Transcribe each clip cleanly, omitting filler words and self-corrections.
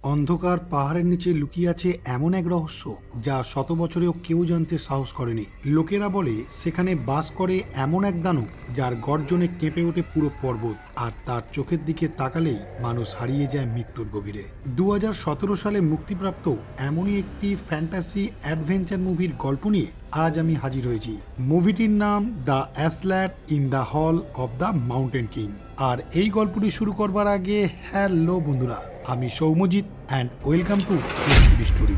অন্ধকার পাহাড়ের নিচে লুকিয়ে আছে এমন এক রহস্য যা শত বছরেও কেউ জানতে সাহস করেনি। লোকেরা বলে সেখানে বাস করে এমন এক দানব যার গর্জনে কেঁপে ওঠে পুরো পর্বত, আর তার চোখের দিকে তাকালেই মানুষ হারিয়ে যায় মৃত্যুর গভীরে। 2017 সালে মুক্তিপ্রাপ্ত এমনই একটি ফ্যান্টাসি অ্যাডভেঞ্চার মুভির গল্প নিয়ে আজ আমি হাজির হয়েছি। মুভিটির নাম the assault in the hall of the mountain king. আর এই গল্পটি শুরু করবার আগে হ্যালো বন্ধুরা, আমি Soumyajit and welcome to story.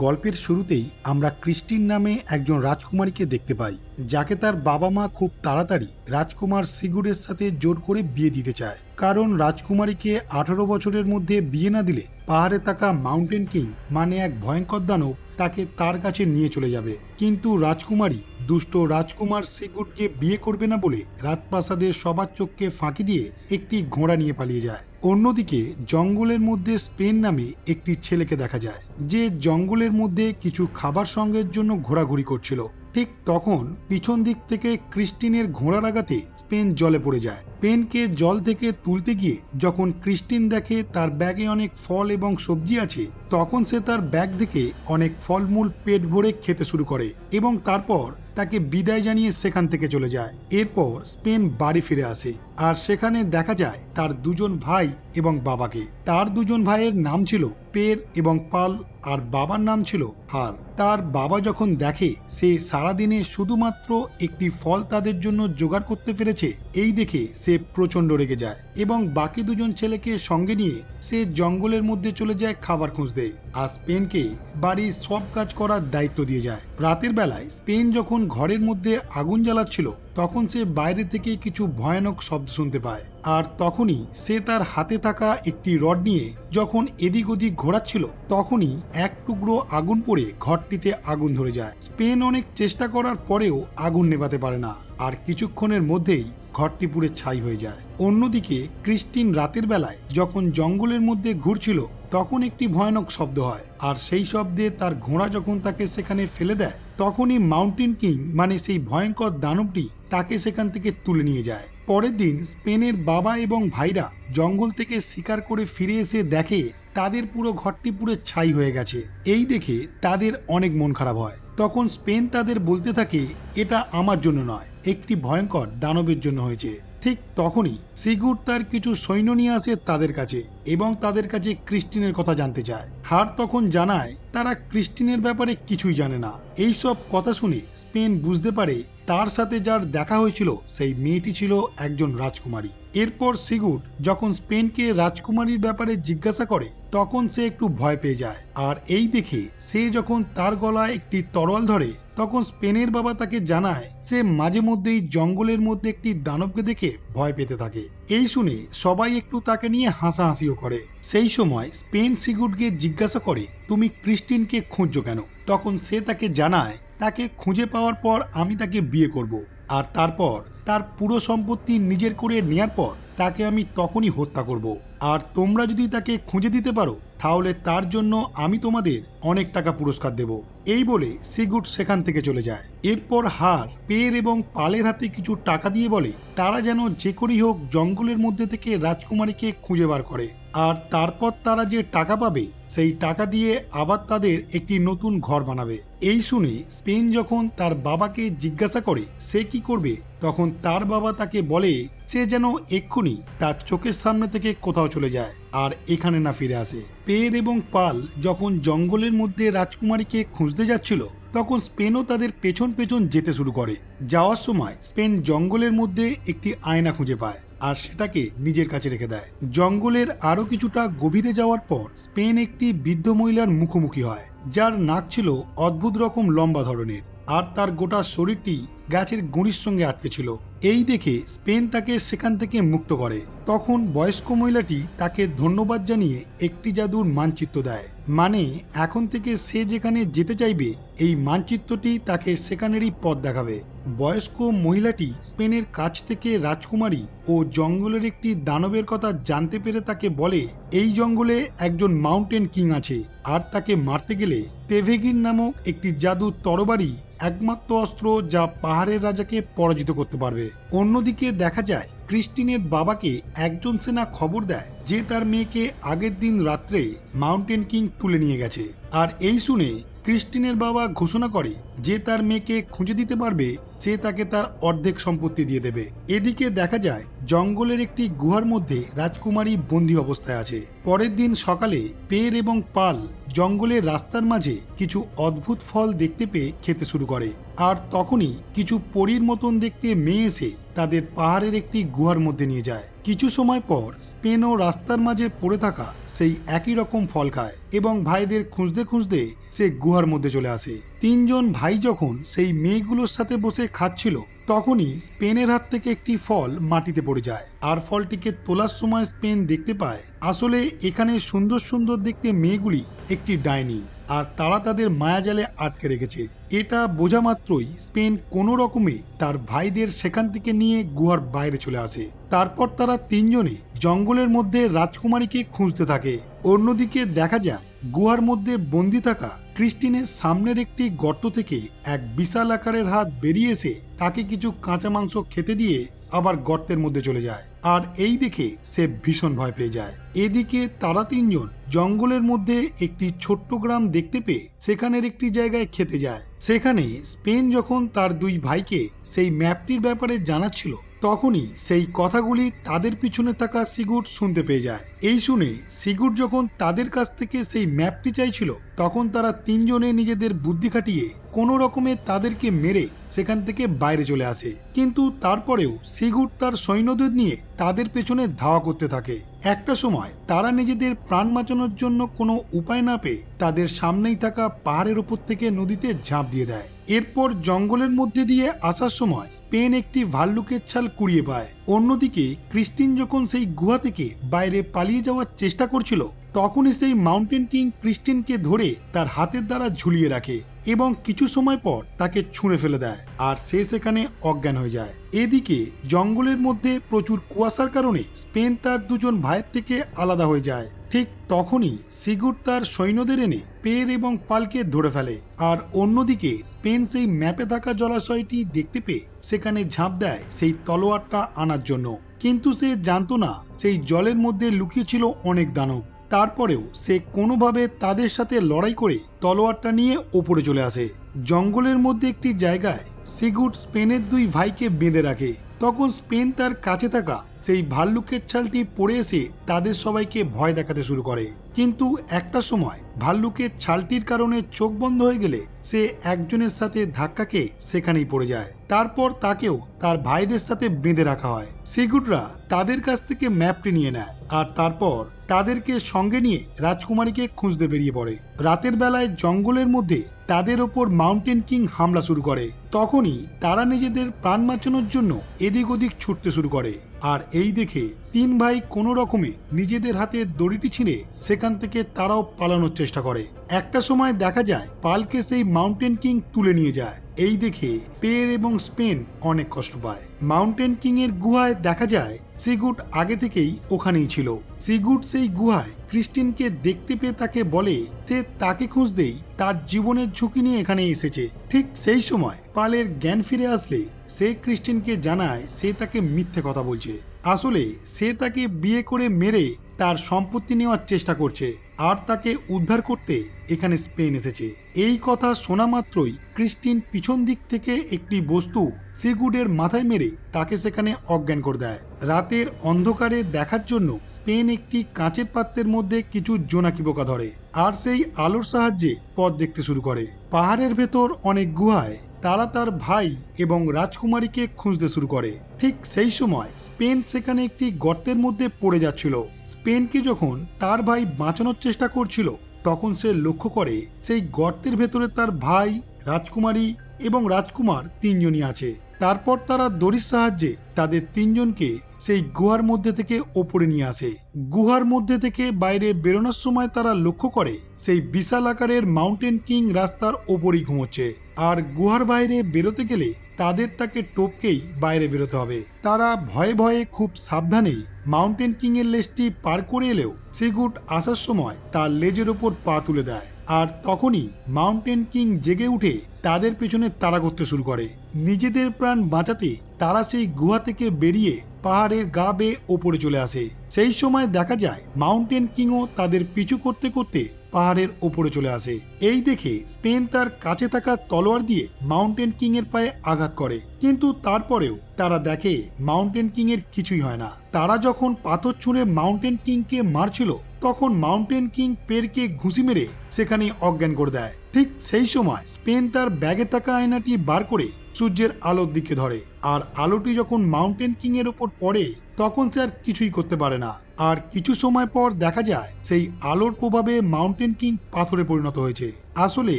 গল্পের শুরুতেই আমরা ক্রিস্টিন নামে একজন রাজকুমারীকে দেখতে পাই, যাকে তার বাবা মা খুব তাড়াতাড়ি রাজকুমার সিগুরের সাথে জোর করে বিয়ে দিতে চায়। কারণ রাজকুমারীকে 18 বছরের মধ্যে বিয়ে না দিলে পাহাড়ে থাকা মাউন্টেন কিং মানে এক ভয়ঙ্কর দানব তাকে তার কাছে নিয়ে চলে যাবে। কিন্তু রাজকুমারী দুষ্ট রাজকুমার সিগুরকে বিয়ে করবে না বলে রাজপ্রাসাদের সবার চোখকে ফাঁকি দিয়ে একটি ঘোড়া নিয়ে পালিয়ে যায়। অন্যদিকে জঙ্গলের মধ্যে স্পেন নামে একটি ছেলেকে দেখা যায়, যে জঙ্গলের মধ্যে কিছু খাবার সঙ্গের জন্য ঘোরাঘুরি করছিল। ঠিক তখন পিছন দিক থেকে ক্রিস্টিনের ঘোড়ার আঘাতে স্পেন জলে পড়ে যায়। স্পেনকে জল থেকে তুলতে গিয়ে যখন ক্রিস্টিন দেখে তার ব্যাগে অনেক ফল এবং সবজি আছে, তখন সে তার ব্যাগ থেকে অনেক ফলমূল পেট ভরে খেতে শুরু করে এবং তারপর তাকে বিদায় জানিয়ে সেখান থেকে চলে যায়। এরপর স্পেন বাড়ি ফিরে আসে, আর সেখানে দেখা যায় তার দুজন ভাই এবং বাবাকে। তার দুজন ভাইয়ের নাম ছিল পের এবং পাল, আর বাবার নাম ছিল হার। তার বাবা যখন দেখে সে সারাদিনে শুধুমাত্র একটি ফল তাদের জন্য জোগাড় করতে পেরেছে, এই দেখে সে প্রচন্ড রেগে যায় এবং বাকি দুজন ছেলেকে সঙ্গে নিয়ে সে জঙ্গলের মধ্যে চলে যায় খাবার খুঁজতে। আর স্পেনকে বাড়ির সব কাজ করার দায়িত্ব দিয়ে যায়। রাতের বেলায় স্পেন যখন ঘরের মধ্যে আগুন জ্বালাচ্ছিল, তখন সে বাইরে থেকে কিছু ভয়ানক শব্দ শুনতে পায়। আর তখনই সে তার হাতে থাকা একটি রড নিয়ে যখন এদিক ওদিক ঘোরাচ্ছিল, তখনই এক টুকরো আগুন পড়ে ঘরটিতে আগুন ধরে যায়। স্পেন অনেক চেষ্টা করার পরেও আগুন নেভাতে পারে না, আর কিছুক্ষণের মধ্যেই ঘরটি পুড়ে ছাই হয়ে যায়। অন্যদিকে ক্রিস্টিন রাতের বেলায় যখন জঙ্গলের মধ্যে ঘুরছিল, তখন একটি ভয়ানক শব্দ হয়, আর সেই শব্দে তার ঘোড়া যখন তাকে সেখানে ফেলে দেয়, তখনই মাউন্টেন কিং মানে সেই ভয়ঙ্কর দানবটি তাকে সেখান থেকে তুলে নিয়ে যায়। পরের দিন স্পেনের বাবা এবং ভাইরা জঙ্গল থেকে শিকার করে ফিরে এসে দেখে তাদের পুরো ঘরটি পুরো ছাই হয়ে গেছে। এই দেখে তাদের অনেক মন খারাপ হয়। তখন স্পেন তাদের বলতে থাকে, এটা আমার জন্য নয়, একটি ভয়ঙ্কর দানবের জন্য হয়েছে। ঠিক তখনই সিগুর তার কিছু সৈন্য নিয়ে আসে তাদের কাছে এবং তাদের কাছে ক্রিস্টিনের কথা জানতে চায়। হার তখন জানায় তারা ক্রিস্টিনের ব্যাপারে কিছুই জানে না। এই সব কথা শুনে স্পেন বুঝতে পারে তার সাথে যার দেখা হয়েছিল সেই মেয়েটি ছিল একজন রাজকুমারী। এরপর সিগুর যখন স্পেনকে রাজকুমারীর ব্যাপারে জিজ্ঞাসা করে, তখন সে একটু ভয় পেয়ে যায়। আর এই দেখে সে যখন তার গলায় একটি তরোয়াল ধরে, তখন স্পেনের বাবা তাকে জানায় সে মাঝে মধ্যেই জঙ্গলের মধ্যে একটি দানবকে দেখে ভয় পেতে থাকে। এই শুনে সবাই একটু তাকে নিয়ে হাসাহাসিও করে। সেই সময় স্পেন সিগুরকে জিজ্ঞাসা করে, তুমি ক্রিস্টিনকে খুঁজছো কেন? তখন সে তাকে জানায়, তাকে খুঁজে পাওয়ার পর আমি তাকে বিয়ে করব, আর তারপর তার পুরো সম্পত্তি নিজের করে নেয়ার পর তাকে আমি তখনই হত্যা করব। আর তোমরা যদি তাকে খুঁজে দিতে পারো, তাহলে তার জন্য আমি তোমাদের অনেক টাকা পুরস্কার দেব। এই বলে সিগুর সেখান থেকে চলে যায়। এরপর হার পের এবং পালের হাতে কিছু টাকা দিয়ে বলে তারা যেন যে করেই হোক জঙ্গলের মধ্যে থেকে রাজকুমারীকে খুঁজে বার করে, আর তারপর তারা যে টাকা পাবে সেই টাকা দিয়ে আবার তাদের একটি নতুন ঘর বানাবে। এই শুনে স্পেন যখন তার বাবাকে জিজ্ঞাসা করে সে কি করবে, তখন তার বাবা তাকে বলে সে যেন এক্ষুনি তার চোখের সামনে থেকে কোথাও চলে যায় আর এখানে না ফিরে আসে। পের এবং পাল যখন জঙ্গলের মধ্যে রাজকুমারীকে খুঁজতে যাচ্ছিল, তখন স্পেনও তাদের পেছন পেছন যেতে শুরু করে। যাওয়ার সময় স্পেন জঙ্গলের মধ্যে একটি আয়না খুঁজে পায় আর সেটাকে নিজের কাছে রেখে দেয়। জঙ্গলের আরো কিছুটা গভীরে যাওয়ার পর স্পেন একটি বৃদ্ধ মহিলার মুখোমুখি হয়, যার নাক ছিল অদ্ভুত রকম লম্বা ধরনের, আর তার গোটা শরীরটি গাছের গুঁড়ির সঙ্গে আটকে ছিল। এই দেখে স্পেন তাকে সেখান থেকে মুক্ত করে। তখন বয়স্ক মহিলাটি তাকে ধন্যবাদ জানিয়ে একটি জাদুর মানচিত্র দেয়, মানে এখন থেকে সে যেখানে যেতে চাইবে এই মানচিত্রটি তাকে সেখানেরই পথ দেখাবে। বয়স্ক মহিলাটি স্পেনের কাছ থেকে রাজকুমারী ও জঙ্গলের একটি দানবের কথা জানতে পেরে তাকে বলে এই জঙ্গলে একজন মাউন্টেন কিং আছে, আর তাকে মারতে গেলে তেভেগির নামক একটি জাদুর তরবারি একমাত্র অস্ত্র যা পাহাড়ের রাজাকে পরাজিত করতে পারবে। অন্যদিকে দেখা যায় ক্রিস্টিনের বাবাকে একজন সেনা খবর দেয় যে তার মেয়েকে আগের দিন রাত্রে মাউন্টেন কিং তুলে নিয়ে গেছে। আর এই শুনে ক্রিস্টিনের বাবা ঘোষণা করে যে তার মেয়েকে খুঁজে দিতে পারবে সে তাকে তার অর্ধেক সম্পত্তি দিয়ে দেবে। এদিকে দেখা যায় জঙ্গলের একটি গুহার মধ্যে রাজকুমারী বন্দী অবস্থায় আছে। পরের দিন সকালে পের এবং পাল জঙ্গলের রাস্তার মাঝে কিছু অদ্ভুত ফল দেখতে পেয়ে খেতে শুরু করে। আর তখনই কিছু পরীর মতন দেখতে মেয়ে এসে তাদের পাহাড়ের একটি গুহার মধ্যে নিয়ে যায়। কিছু সময় পর স্পেনও রাস্তার মাঝে পড়ে থাকা সেই একই রকম ফল খায় এবং ভাইদের খুঁজতে খুঁজতে সে গুহার মধ্যে চলে আসে। তিনজন ভাই যখন সেই মেয়েগুলোর সাথে বসে খাচ্ছিল তখনই স্পেনের হাত থেকে একটি ফল মাটিতে পড়ে যায়। আর ফলটিকে তোলার সময় স্পেন দেখতে পায় আসলে এখানে সুন্দর সুন্দর দেখতে মেয়েগুলি একটি ডাইনি, আর তারা তাদের মায়াজালে আটকে রেখেছে। এটা বোঝা মাত্রই স্পেন কোনো রকমে তার ভাইদের সেখান থেকে নিয়ে গুহার বাইরে চলে আসে। তারপর তারা তিনজনে জঙ্গলের মধ্যে রাজকুমারীকে খুঁজতে থাকে। অন্যদিকে দেখা যায় গুহার মধ্যে বন্দি থাকা ক্রিস্টিনের সামনের একটি গর্ত থেকে এক বিশাল আকারের হাত বেরিয়ে এসে তাকে কিছু কাঁচা মাংস খেতে দিয়ে আবার গর্তের মধ্যে চলে যায়। আর এই দেখে সে ভীষণ ভয় পেয়ে যায়। এদিকে তারা তিনজন জঙ্গলের মধ্যে একটি ছোট্ট গ্রাম দেখতে পেয়ে সেখানের একটি জায়গায় খেতে যায়। সেখানে স্পেন যখন তার দুই ভাইকে সেই ম্যাপটির ব্যাপারে জানাচ্ছিল তখনই সেই কথাগুলি তাদের পিছনে থাকা সিগুড শুনতে পেয়ে যায়। এই শুনে সিগুড যখন তাদের কাছ থেকে সেই ম্যাপটি চাইছিল তখন তারা তিনজনে নিজেদের বুদ্ধি খাটিয়ে কোনো রকমে তাদেরকে মেরে সেখান থেকে বাইরে চলে আসে। কিন্তু তারপরেও সিগুড তার সৈন্যদের নিয়ে তাদের পেছনে ধাওয়া করতে থাকে। একটা সময় তারা নিজেদের প্রাণ বাঁচানোর জন্য কোনো উপায় না পেয়ে তাদের সামনেই থাকা পাহাড়ের উপর থেকে নদীতে ঝাঁপ দিয়ে দেয়। এরপর জঙ্গলের মধ্যে দিয়ে আসার সময় স্পেন একটি ভাল্লুকের ছাল কুড়িয়ে পায়। অন্যদিকে ক্রিস্টিন যখন সেই গুহা থেকে বাইরে পালিয়ে যাওয়ার চেষ্টা করছিল তখনই সেই মাউন্টেন কিং ক্রিস্টিনকে ধরে তার হাতের দ্বারা ঝুলিয়ে রাখে এবং কিছু সময় পর তাকে ছুঁড়ে ফেলে দেয় আর সে সেখানে অজ্ঞান হয়ে যায়। এদিকে জঙ্গলের মধ্যে প্রচুর কুয়াশার কারণে স্পেন তার দুজন ভাইয়ের থেকে আলাদা হয়ে যায়। ঠিক তখনই সিগুড তার সৈন্যদের এনে পের এবং পালকে ধরে ফেলে। আর অন্যদিকে স্পেন সেই ম্যাপে থাকা জলাশয়টি দেখতে পেয়ে সেখানে ঝাঁপ দেয় সেই তলোয়ারটা আনার জন্য, কিন্তু সে জানতো না সেই জলের মধ্যে লুকিয়ে ছিল অনেক দানব। তারপরেও সে কোনোভাবে তাদের সাথে লড়াই করে তলোয়ারটা নিয়ে ওপরে চলে আসে। জঙ্গলের মধ্যে একটি জায়গায় সিগুড স্পেনের দুই ভাইকে বেঁধে রাখে। তখন স্পেন তার কাছে থাকা সেই ভাল্লুকের ছালটি পড়ে এসে তাদের সবাইকে ভয় দেখাতে শুরু করে। কিন্তু একটা সময় ভাল্লুকের ছালটির কারণে চোখ বন্ধ হয়ে গেলে সে একজনের সাথে ধাক্কা খেয়ে সেখানেই পড়ে যায়। তারপর তাকেও তার ভাইদের সাথে বেঁধে রাখা হয়। সিগুডরা তাদের কাছ থেকে ম্যাপটি নিয়ে নেয় আর তারপর তাদেরকে সঙ্গে নিয়ে রাজকুমারীকে খুঁজতে বেরিয়ে পড়ে। রাতের বেলায় জঙ্গলের মধ্যে তাদের ওপর মাউন্টেন কিং হামলা শুরু করে। তখনই তারা নিজেদের প্রাণ বাঁচানোর জন্য এদিক ওদিক ছুটতে শুরু করে। আর এই দেখে তিন ভাই কোনো রকমে নিজেদের হাতে দড়িটি ছিঁড়ে সেখান থেকে তারাও পালানোর চেষ্টা করে। একটা সময় দেখা যায় পালকে সেই মাউন্টেন কিং তুলে নিয়ে যায়। এই দেখে পের এবং স্পেন অনেক কষ্ট পায়। মাউন্টেন কিং এর গুহায় দেখা যায় সিগুড আগে থেকেই ওখানেই ছিল। সিগুড সেই গুহায় ক্রিস্টিনকে দেখতে পেয়ে তাকে বলে সে তাকে খুঁজতেই তার জীবনের ঝুঁকি নিয়ে এখানে এসেছে। ঠিক সেই সময় পালের জ্ঞান ফিরে আসলে সে ক্রিস্টিনকে জানায় সে তাকে মিথ্যে কথা বলছে। আসলে সে তাকে বিয়ে করে মেরে তার সম্পত্তি নেওয়ার চেষ্টা করছে আর তাকে উদ্ধার করতে এখানে স্পেন এসেছে। এই কথা শোনা মাত্রই ক্রিস্টিন পিছন দিক থেকে একটি বস্তু সিগুডের মাথায় মেরে তাকে সেখানে অজ্ঞান করে দেয়। রাতের অন্ধকারে দেখার জন্য স্পেন একটি কাঁচের পাত্রের মধ্যে কিছু জোনাকি পোকা ধরে আর সেই আলোর সাহায্যে পথ দেখতে শুরু করে। পাহাড়ের ভেতর অনেক গুহায় তারা তার ভাই এবং রাজকুমারীকে খুঁজতে শুরু করে। ঠিক সেই সময় স্পেন সেখানে একটি গর্তের মধ্যে পড়ে যাচ্ছিল। স্পেনকে যখন তার ভাই বাঁচানোর চেষ্টা করছিল তখন সে লক্ষ্য করে সেই গর্তের ভেতরে তার ভাই, রাজকুমারী এবং রাজকুমার তিনজনই আছে। তারপর তারা দড়ির সাহায্যে তাদের তিনজনকে সেই গুহার মধ্যে থেকে ওপরে নিয়ে আসে। গুহার মধ্যে থেকে বাইরে বেরোনোর সময় তারা লক্ষ্য করে সেই বিশাল আকারের মাউন্টেন কিং রাস্তার ওপরই ঘুমোচ্ছে। আর গুহার বাইরে বেরোতে গেলে তাদের তাকে টপকেই বাইরে বেরোতে হবে। তারা ভয়ে ভয়ে খুব সাবধানেই মাউন্টেন কিং এর লেজটি পার করে এলেও সিগুড আসার সময় তার লেজের ওপর পা তুলে দেয় আর তখনই মাউন্টেন কিং জেগে উঠে তাদের পেছনে তাড়া করতে শুরু করে। নিজেদের প্রাণ বাঁচাতে তারা সেই গুহা থেকে বেরিয়ে পাহাড়ের গা বেয়ে ওপরে চলে আসে। সেই সময় দেখা যায় মাউন্টেন কিংও তাদের পিছু করতে করতে পাহাড়ের ওপরে চলে আসে। এই দেখে স্পেন তার কাছে থাকা তলোয়ার দিয়ে মাউন্টেন কিং এর পায়ে আঘাত করে, কিন্তু তারপরেও তারা দেখে মাউন্টেন কিং এর কিছুই হয় না। তারা যখন পাথর ছুঁড়ে মাউন্টেন কিংকে মারছিল তখন মাউন্টেন কিং পেরকে ঘুষি মেরে সেখানে অজ্ঞান করে দেয়। ঠিক সেই সময় স্পেন তার ব্যাগে থাকা আয়নাটি বার করে সূর্যের আলোর দিকে ধরে, আর আলোটি যখন মাউন্টেন কিং এর ওপর পড়ে তখন সে আর কিছুই করতে পারে না। আর কিছু সময় পর দেখা যায় সেই আলোর প্রভাবে মাউন্টেন কিং পাথরে পরিণত হয়েছে। আসলে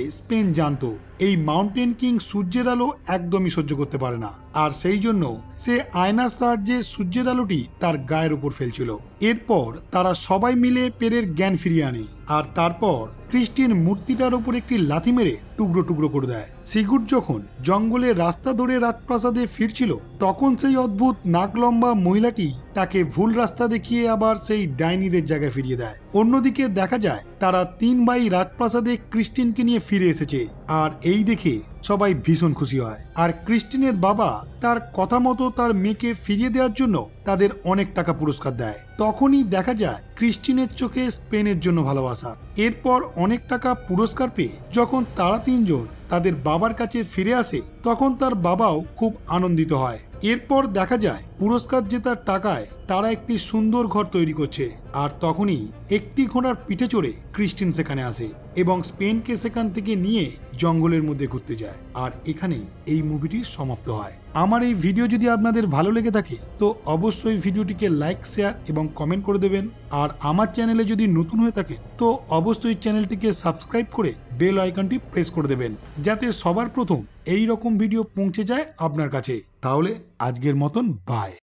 স্পেন জানতো এই মাউন্টেন কিং সূর্যের আলো একদমই সহ্য করতে পারে না, আর সেই জন্য সে আয়নার সাহায্যে সূর্যের আলোটি তার গায়ের উপর ফেলছিল। এরপর তারা সবাই মিলে পেরের জ্ঞান ফিরিয়ে আনে, আর তারপর ক্রিস্টিন মূর্তিটার উপর একটি লাথি মেরে টুকরো টুকরো করে দেয়। সিগুড যখন জঙ্গলে রাস্তা ধরে রাজপ্রাসাদে ফিরছিল তখন সেই অদ্ভুত নাক লম্বা মহিলাটি তাকে ভুল রাস্তা দেখিয়ে আবার সেই ডাইনিদের জায়গায় ফিরিয়ে দেয়। অন্যদিকে দেখা যায় তারা 3 ভাই রাজপ্রাসাদে ক্রিস্টিনকে নিয়ে ফিরে এসেছে, আর এই দেখে সবাই ভীষণ খুশি হয়। আর ক্রিস্টিনের বাবা তার কথা মতো তার মেয়েকে ফিরিয়ে দেওয়ার জন্য তাদের অনেক টাকা পুরস্কার দেয়। তখনই দেখা যায় ক্রিস্টিনের চোখে স্পেনের জন্য ভালোবাসা। এরপর অনেক টাকা পুরস্কার পেয়ে যখন তারা 3 জন তাদের বাবার কাছে ফিরে আসে তখন তার বাবাও খুব আনন্দিত হয়। এরপর দেখা যায় পুরস্কার জেতার টাকায় তারা একটি সুন্দর ঘর তৈরি করছে, আর তখনই একটি ঘোড়ার পিঠে চড়ে ক্রিস্টিন সেখানে আসে এবং স্পেনকে সেখান থেকে নিয়ে জঙ্গলের মধ্যে ঘুরতে যায়। আর এখানেই এই মুভিটি সমাপ্ত হয়। আমার এই ভিডিও যদি আপনাদের ভালো লেগে থাকে তো অবশ্যই ভিডিওটিকে লাইক, শেয়ার এবং কমেন্ট করে দেবেন। আর আমার চ্যানেলে যদি নতুন হয়ে থাকে তো অবশ্যই চ্যানেলটিকে সাবস্ক্রাইব করে বেল আইকনটি প্রেস করে দেবেন, যাতে সবার প্রথম এই রকম ভিডিও পৌঁছে যায় আপনার কাছে। তাহলে আজকের মতন বাই।